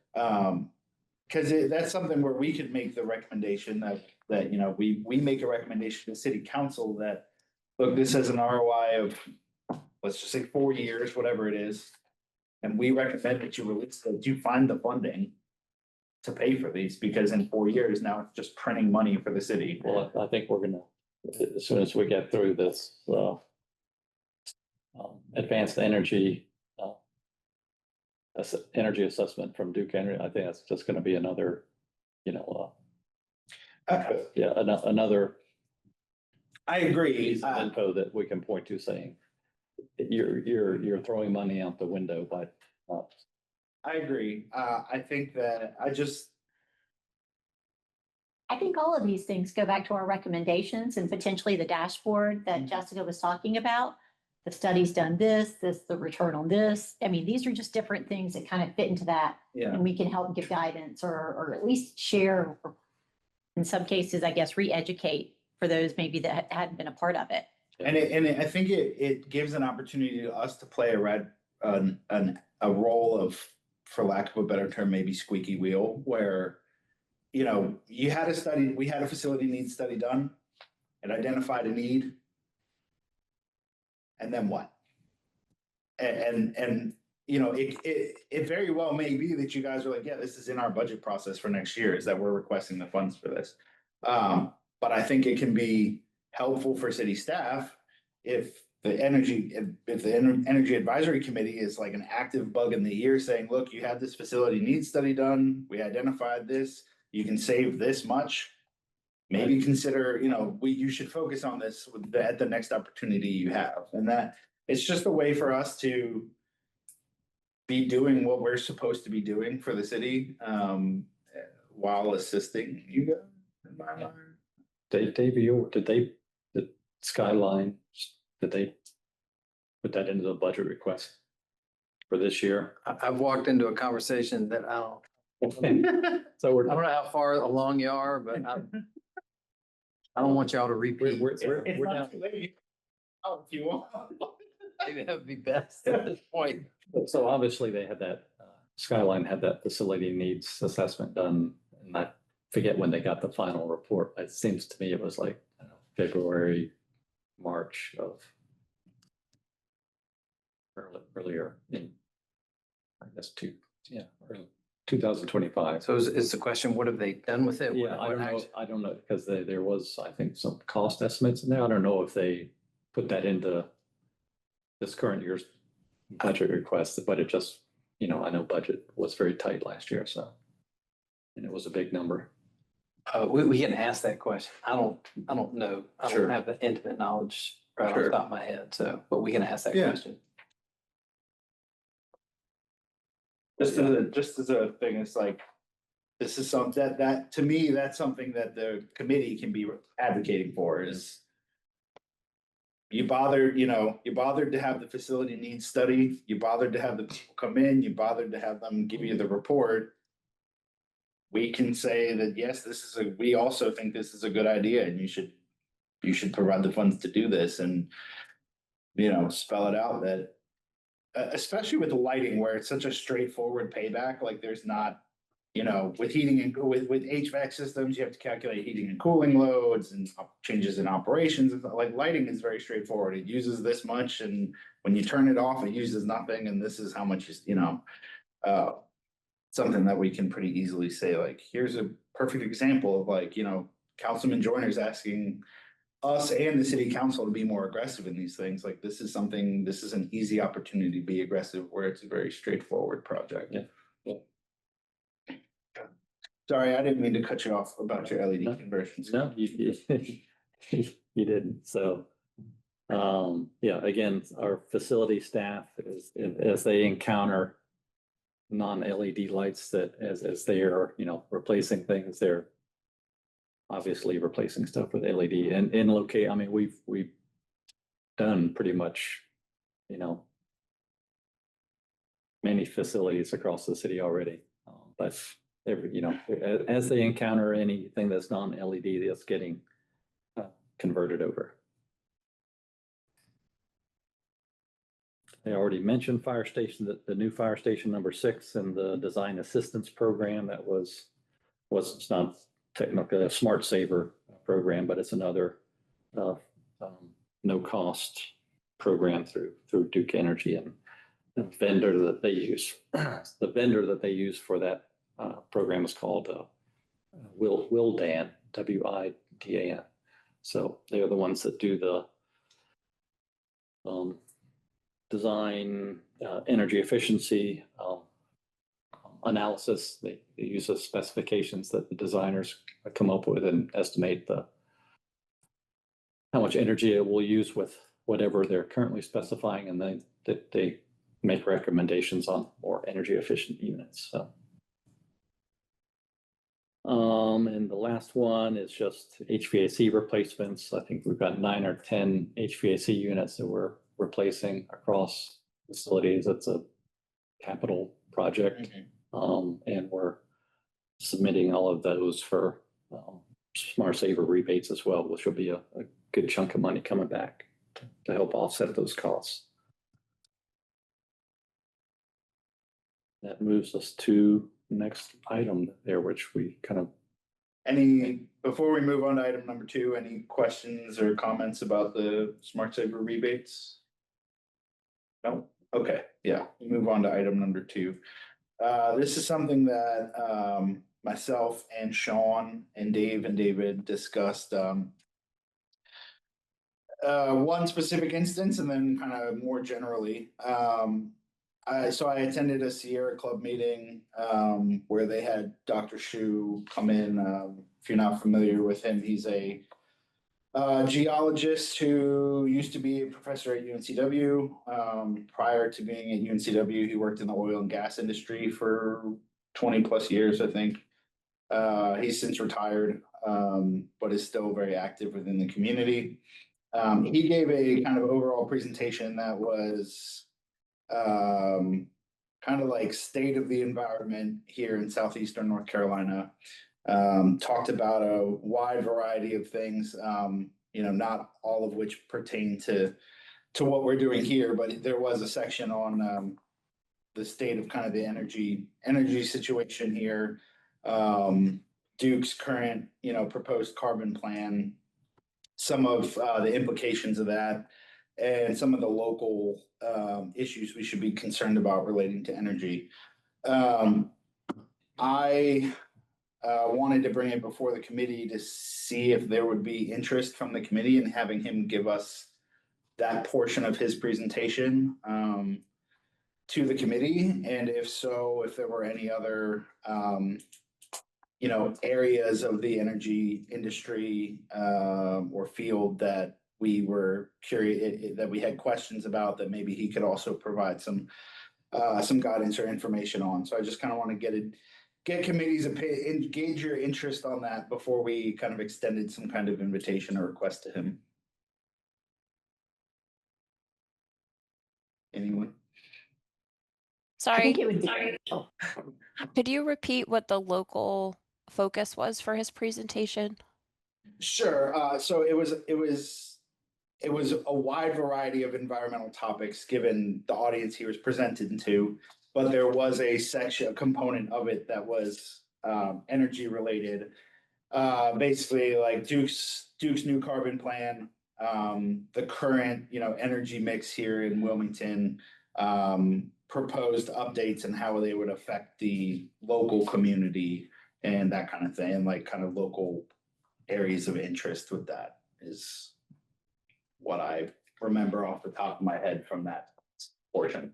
Cause that's something where we could make the recommendation that, you know, we make a recommendation to city council that. Look, this has an ROI of, let's just say 4 years, whatever it is. And we recommend that you release, that you find the funding. To pay for these, because in 4 years now it's just printing money for the city. Well, I think we're gonna, as soon as we get through this, advanced energy, energy assessment from Duke Energy, I think that's just gonna be another, you know, yeah, another I agree. piece of info that we can point to saying you're throwing money out the window, but I agree. I think that I think all of these things go back to our recommendations and potentially the dashboard that Jessica was talking about. The study's done this, the return on this. I mean, these are just different things that kind of fit into that. yeah, And we can help give guidance or at least share, or in some cases, I guess, re-educate for those maybe that hadn't been a part of it. and I think it gives an opportunity to us to play a role of, for lack of a better term, maybe squeaky wheel, where. You know, we had a facility needs study done. It identified a need. And then what? And, you know, it very well may be that you guys are like, yeah, this is in our budget process for next year, is that we're requesting the funds for this. But I think it can be helpful for city staff if the energy advisory committee is like an active bug in the ear saying, look, you had this facility needs study done, we identified this. You can save this much. Maybe consider, you know, you should focus on this at the next opportunity you have. And that it's just a way for us to be doing what we're supposed to be doing for the city, while assisting you guys. in my mind. Did Skyline, did they put that into the budget request for this year? I've walked into a conversation that I don't So I don't know how far along you are, but I don't want y'all to repeat. we're It's down. not too late. Oh, if you want. Maybe that would be best at this point. So obviously they had that, Skyline had that facility needs assessment done, and I forget when they got the final report. It seems to me it was like, I don't know, February, March of earlier in, I guess, early 2025. So is the question, what have they done with it? Yeah, What I don't know, because there was, I think, some cost estimates in there. I don't know if they put that into this current year's budget request, but it just, you know, I know budget was very tight last year, so. And it was a big number. We can ask that question. I don't know. I Sure. don't have the intimate knowledge right off the Sure. top of my head, so, but we can ask that Yeah. question. Just as a thing, it's like, this is something that to me, that's something that the committee can be advocating for is. You bothered to have the facility needs study, you bothered to have the people come in, you bothered to have them give you the report. We can say that, yes, we also think this is a good idea and you should provide the funds to do this and. You know, spell it out that. Especially with the lighting where it's such a straightforward payback, like there's not, you know, with heating and with HVAC systems, you have to calculate heating and cooling loads and changes in operations. Like lighting is very straightforward. It uses this much and when you turn it off, it uses nothing. And this is how much, something that we can pretty easily say, like, here's a perfect example of like, you know, Councilman Joyner's asking us and the city council to be more aggressive in these things. Like this is an easy opportunity to be aggressive where it's a very straightforward project. Yeah. Sorry, I didn't mean to cut you off about your LED No. conversions. No, you didn't, so. Yeah, again, our facility staff as they encounter non-LED lights that as they are, you know, replacing things, they're obviously replacing stuff with LED and I mean, we've done pretty much, you know, many facilities across the city already. But every, as they encounter anything that's non-LED, that's getting converted over. I already mentioned fire station, the new fire station number 6 and the design assistance program that it's not technically a Smart Saver program, but it's another no cost program through Duke Energy, and the vendor that they use. The vendor that they use for that program is called Willdan, WIDAN. So they're the ones that do the design, energy efficiency analysis. They use the specifications that the designers come up with and estimate how much energy it will use with whatever they're currently specifying, and then they make recommendations on more energy efficient units. So, and the last one is just HVAC replacements. I think we've got 9 or 10 HVAC units that we're replacing across facilities. It's a capital project. And we're submitting all of those for Smart Saver rebates as well, which will be a good chunk of money coming back to help offset those costs. That moves us to the next item there, which we kind of. Before we move on to item number 2, any questions or comments about the Smart Saver rebates? No? Okay, yeah, move on to item number 2. This is something that myself and Sean and David discussed. One specific instance, and then kind of more generally. So I attended a Sierra Club meeting where they had Dr. Shu come in. If you're not familiar with him, he's a geologist who used to be a professor at UNCW. Prior to being at UNCW, he worked in the oil and gas industry for 20 plus years, I think. He's since retired, but is still very active within the community. He gave a kind of overall presentation that was kind of like state of the environment here in southeastern North Carolina. Talked about a wide variety of things, not all of which pertain to what we're doing here, but there was a section on the state of kind of the energy situation here, Duke's current, proposed carbon plan, some of the implications of that, and some of the local issues we should be concerned about relating to energy. I wanted to bring it before the committee to see if there would be interest from the committee in having him give us that portion of his presentation to the committee, and if so, if there were any other areas of the energy industry or field that we were curious, that we had questions about, that maybe he could also provide some guidance or information on. So I just kind of want to get committee's opinion, gauge your interest on that before we kind of extended some kind of invitation or request to him. Anyone? I Sorry, think it would be. Oh. could you repeat what the local focus was for his presentation? Sure. So it was a wide variety of environmental topics given the audience he was presented to, but there was a component of it that was energy related. Basically like Duke's new carbon plan, the current, energy mix here in Wilmington, proposed updates and how they would affect the local community and that kind of thing, and like kind of local areas of interest with that is what I remember off the top of my head from that portion.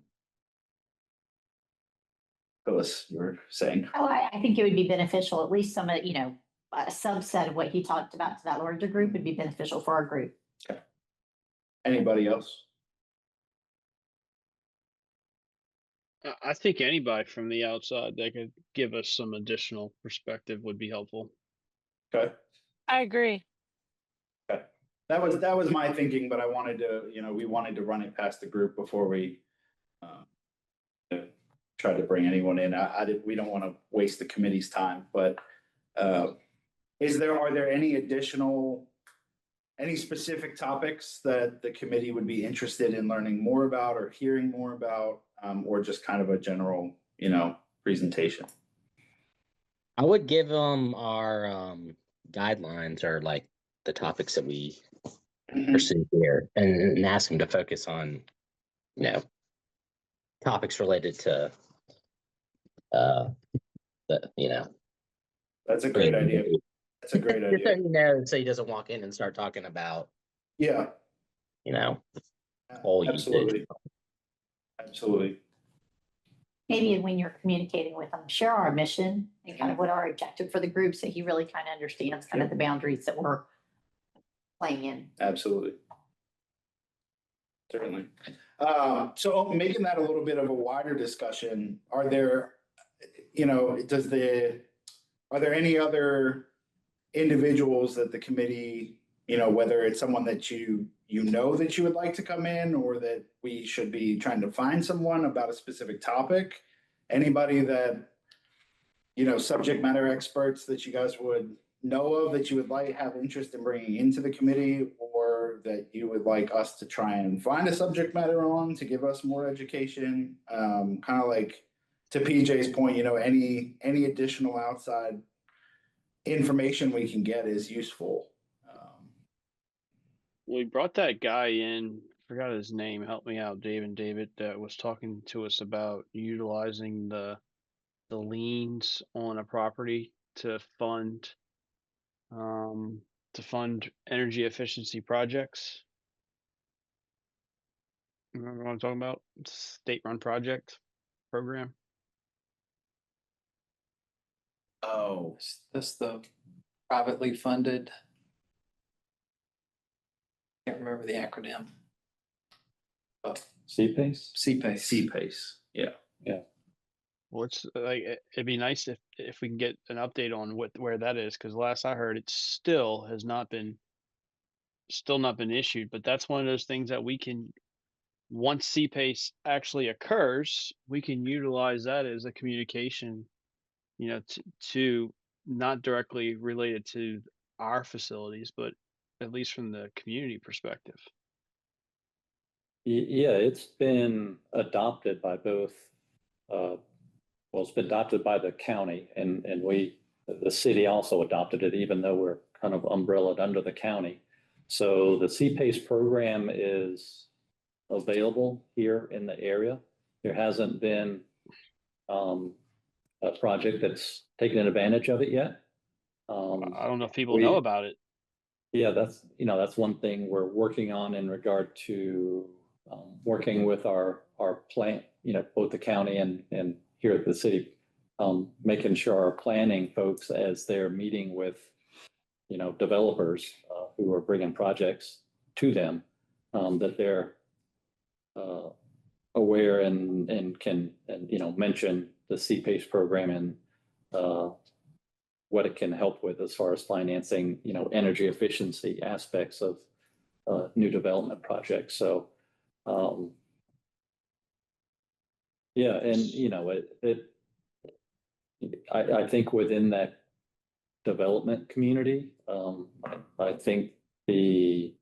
Phyllis, you were saying? Oh, I think it would be beneficial, at least some of, a subset of what he talked about to that larger group would be beneficial for our group. Okay. Anybody else? I think anybody from the outside that could give us some additional perspective would be helpful. Okay. I agree. Okay. That was my thinking, but I wanted to, we wanted to run it past the group before we tried to bring anyone in. We don't want to waste the committee's time, but are there any specific topics that the committee would be interested in learning more about or hearing more about, or just kind of a general, presentation? I would give them our guidelines or like the topics that we pursue here and ask them to focus on, topics related to That's a great idea. That's a great Just so idea. so he doesn't walk in and start talking about, Yeah, whole absolutely. usage. Absolutely. Maybe when you're communicating with them, share our mission and kind of what our objective for the group, so he really kind of understands kind of the boundaries that we're playing in. Absolutely. Certainly. So making that a little bit of a wider discussion, are there any other individuals that the committee, whether it's someone that that you would like to come in, or that we should be trying to find someone about a specific topic? Anybody that, subject matter experts that you guys would know of that you would have interest in bringing into the committee, or that you would like us to try and find a subject matter on to give us more education? Kind of like to PJ's point, any additional outside information we can get is useful. We brought that guy in, forgot his name, help me out, David, that was talking to us about utilizing the liens on a property to fund energy efficiency projects. Remember what I'm talking about? State-run project program. Oh, that's the privately funded. Can't remember the acronym. CPACE? CPACE. CPACE. Yeah. Well, it's like it'd be nice if we can get an update on where that is, because last I heard, it still not been issued. But that's one of those things that we can, once CPACE actually occurs, we can utilize that as a communication, to not directly related to our facilities, but at least from the community perspective. Yeah, it's been adopted by both, it's been adopted by the county, and the city also adopted it, even though we're kind of umbrellaed under the county. So the CPACE program is available here in the area. There hasn't been a project that's taken advantage of it yet. I don't know if people know about it. Yeah, that's one thing we're working on in regard to working with our plant, both the county and here at the city, making sure our planning folks, as they're meeting with, developers who are bringing projects to them, that they're aware and can mention the CPACE program and what it can help with as far as financing, energy efficiency aspects of new development projects. So, yeah, and I think within that development community, I think the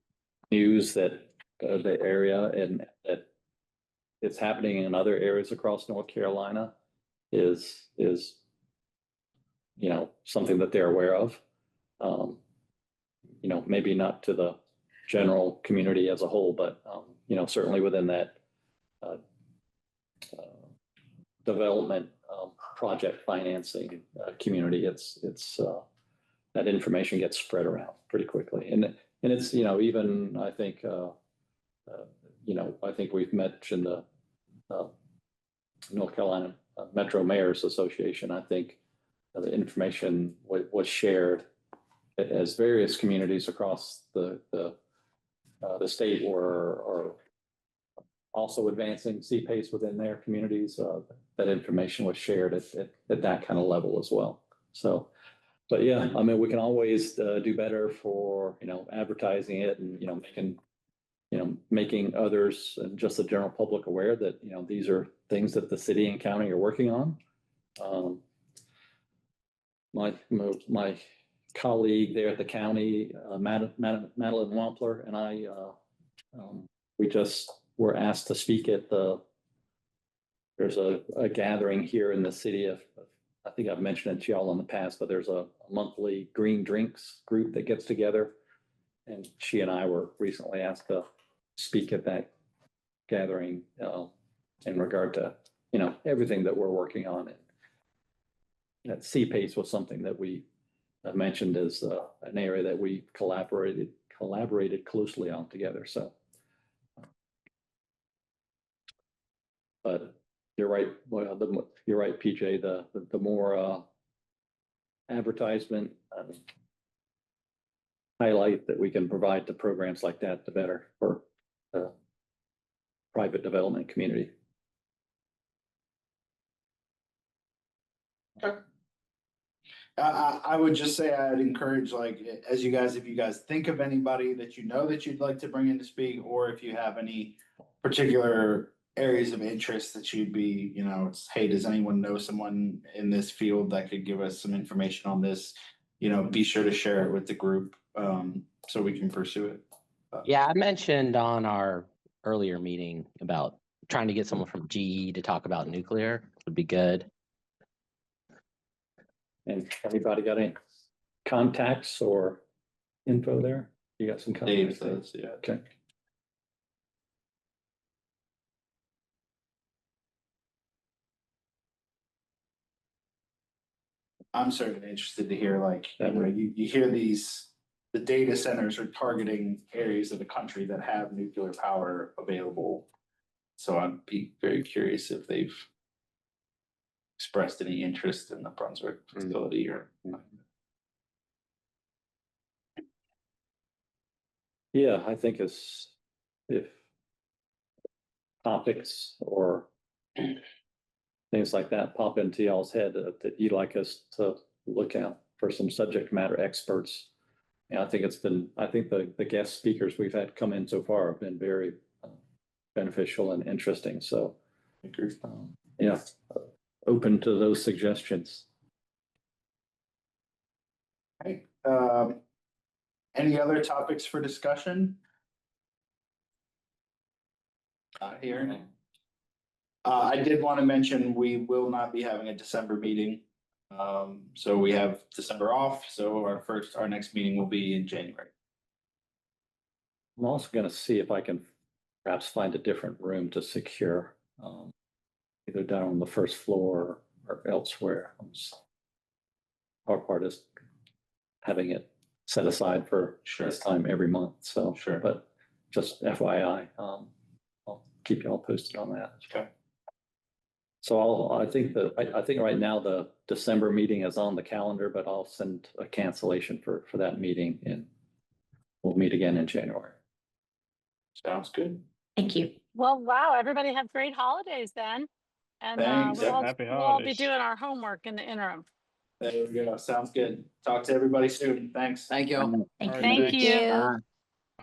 news that the area and that it's happening in other areas across North Carolina is something that they're aware of. Maybe not to the general community as a whole, but certainly within that development project financing community, it's that information gets spread around pretty quickly, and it's even I think I think we've mentioned the North Carolina Metro Mayors Association. I think the information was shared as various communities across the state are also advancing CPACE within their communities. That information was shared at that kind of level as well. So, but yeah, I mean, we can always do better for advertising it and making making others and just the general public aware that, these are things that the city and county are working on. My colleague there at the county, Madeline Wampler, and I, we just were asked to speak at there's a gathering here in the city of, I think I've mentioned it to y'all in the past, but there's a monthly green drinks group that gets together. And she and I were recently asked to speak at that gathering in regard to, everything that we're working on. And that CPACE was something that we mentioned as an area that we collaborated closely on together. So, but you're right. Well, you're right, PJ. The more advertisement highlight that we can provide to programs like that, the better for the private development community. Okay. I would just say I'd encourage, like, if you guys think of anybody that that you'd like to bring in to speak, or if you have any particular areas of interest that you'd be, it's, hey, does anyone know someone in this field that could give us some information on this? Be sure to share it with the group so we can pursue it. Yeah, I mentioned on our earlier meeting about trying to get someone from GE to talk about nuclear would be good. And anybody got any contacts or info there? You got some contacts? Dave says, yeah. Okay. I'm certainly interested to hear, like, you hear the data centers are targeting areas of the country that have nuclear power available. So I'd be very curious if they've expressed any interest in the Brunswick facility or. Yeah, I think if topics or things like that pop into y'all's head that you'd like us to look at for some subject matter experts. And I think the guest speakers we've had come in so far have been very beneficial and interesting. So, yeah, open to those suggestions. Okay. Any other topics for discussion? Not here. I did want to mention we will not be having a December meeting. So we have December off. So our next meeting will be in January. I'm also going to see if I can perhaps find a different room to secure, either down on the first floor or elsewhere. Our part is having it set aside for this time every month. So, but just FYI, I'll keep you all posted on that. Okay. So I think right now the December meeting is on the calendar, but I'll send a cancellation for that meeting and we'll meet again in January. Sounds good. Thank you. Well, wow, everybody have great holidays then. And Thanks. we'll Happy all be holidays. doing our homework in the interim. There we go. Sounds good. Talk to everybody soon. Thanks. Thank you. Thank All you. right, Thank thanks. you.